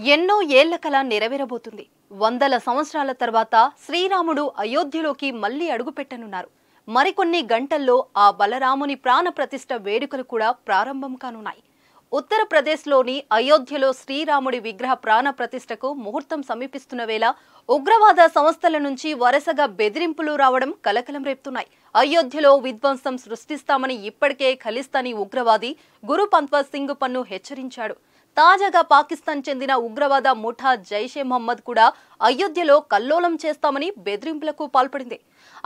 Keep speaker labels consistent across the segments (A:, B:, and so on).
A: ఎన్నో ఏళ్ల కల నెరవేరబోతుంది. వందల సంవత్సరాల తర్వాత శ్రీరాముడు అయోధ్యలోకి మళ్లీ అడుగుపెట్టనున్నారు. మరికొన్ని గంటల్లో ఆ బలరాముని ప్రాణ ప్రతిష్ఠ వేడుకలు కూడా ప్రారంభం కానున్నాయి. ఉత్తరప్రదేశ్లోని అయోధ్యలో శ్రీరాముడి విగ్రహ ప్రాణ ప్రతిష్ఠకు ముహూర్తం సమీపిస్తున్న వేళ ఉగ్రవాద సంస్థల నుంచి వరుసగా బెదిరింపులు రావడం కలకలం రేపుతున్నాయి. అయోధ్యలో విధ్వంసం సృష్టిస్తామని ఇప్పటికే ఖలిస్తానీ ఉగ్రవాది గురు పంత్వత్ సింగ్ పన్ను హెచ్చరించాడు. తాజాగా పాకిస్తాన్ చెందిన ఉగ్రవాద ముఠా జైషే మహమ్మద్ కూడా అయోధ్యలో కల్లోలం చేస్తామని బెదిరింపులకు పాల్పడింది.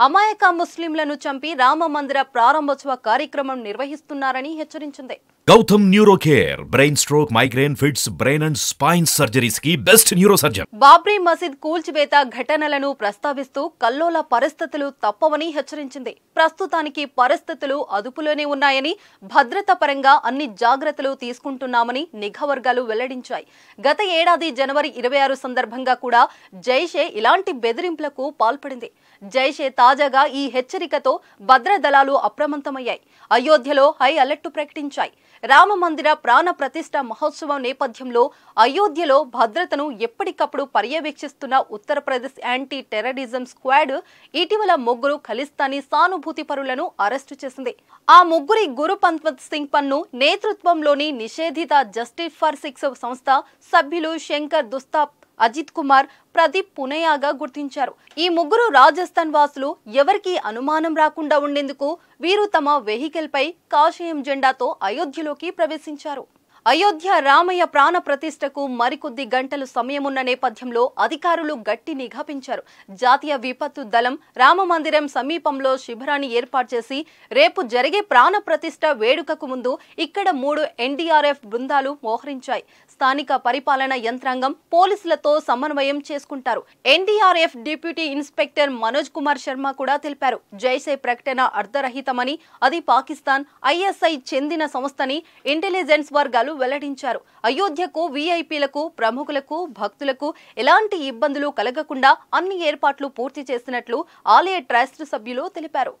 A: అమాయక ముస్లింలను చంపి రామ మందిర ప్రారంభోత్సవ కార్యక్రమం నిర్వహిస్తున్నారని హెచ్చరించింది.
B: Gautam neuro care brain stroke migraine fits brain and spine surgeries కి best neuro surgeon.
A: Babri Masjid కూల్చివేత ఘటనలను ప్రస్తావిస్తూ కల్లోల పరిస్థితులు తప్పవని హెచ్చరించింది. ప్రస్తుతానికి పరిస్థితులు అదుపులోనే ఉన్నాయని, భద్రత పరంగా అన్ని జాగ్రత్తలు తీసుకుంటున్నామని నిఘా వర్గాలు వెల్లడించాయి. గత ఏడాది జనవరి 26 సందర్భంగా కూడా జైషే ఇలాంటి బెదిరింపులకు పాల్పడింది. జైషే తాజాగా ఈ హెచ్చరికతో భద్రదళాలు అప్రమత్తమయ్యాయి. అయోధ్యలో హై అలర్ట్ ప్రకటించాయి. రామ మందిర ప్రాణ ప్రతిష్ఠ మహోత్సవం నేపథ్యంలో అయోధ్యలో భద్రతను ఎప్పటికప్పుడు పర్యవేక్షిస్తున్న ఉత్తరప్రదేశ్ యాంటీ టెర్రరిజం స్క్వాడ్ ఇటీవల ముగ్గురు ఖలిస్తానీ సానుభూతి పరులను అరెస్టు చేసింది. ఆ ముగ్గురి గురు పంత్వత్ సింగ్ పన్ను నేతృత్వంలోని నిషేధిత జస్టిస్ ఫర్ సిక్స్ సంస్థ సభ్యులు శంకర్ దుస్తాప్, అజిత్ కుమార్, ప్రదీప్ పునయాగా గుర్తించారు. ఈ ముగ్గురు రాజస్థాన్ వాసులు. ఎవరికి అనుమానం రాకుండా ఉండేందుకు వీరు తమ వెహికల్ పై కాషాయం జెండాతో అయోధ్యలోకి ప్రవేశించారు. అయోధ్య రామయ్య ప్రాణ ప్రతిష్ఠకు మరికొద్ది గంటలు సమయమున్న నేపథ్యంలో అధికారులు గట్టి నిఘా పెంచారు. జాతీయ విపత్తు దళం రామ మందిరం సమీపంలో శిబిరాన్ని ఏర్పాటు చేసి రేపు జరిగే ప్రాణ ప్రతిష్ఠ వేడుకకు ముందు ఇక్కడ 3 NDRF బృందాలు మోహరించాయి. స్థానిక పరిపాలన యంత్రాంగం పోలీసులతో సమన్వయం చేసుకుంటారు. NDRF deputy inspector Manoj Kumar Sharma కూడా తెలిపారు. జైషే ప్రకటన అర్ధరహితమని, అది పాకిస్తాన్ ISI చెందిన సంస్థని ఇంటెలిజెన్స్ వర్గాలు వెల్లడించారు. అయోధ్యకు VIPలకు, ప్రముఖులకు, భక్తులకు ఎలాంటి ఇబ్బందులు కలగకుండా అన్ని ఏర్పాట్లు పూర్తి చేసినట్లు ఆలయ ట్రస్ట్ సభ్యులు తెలిపారు.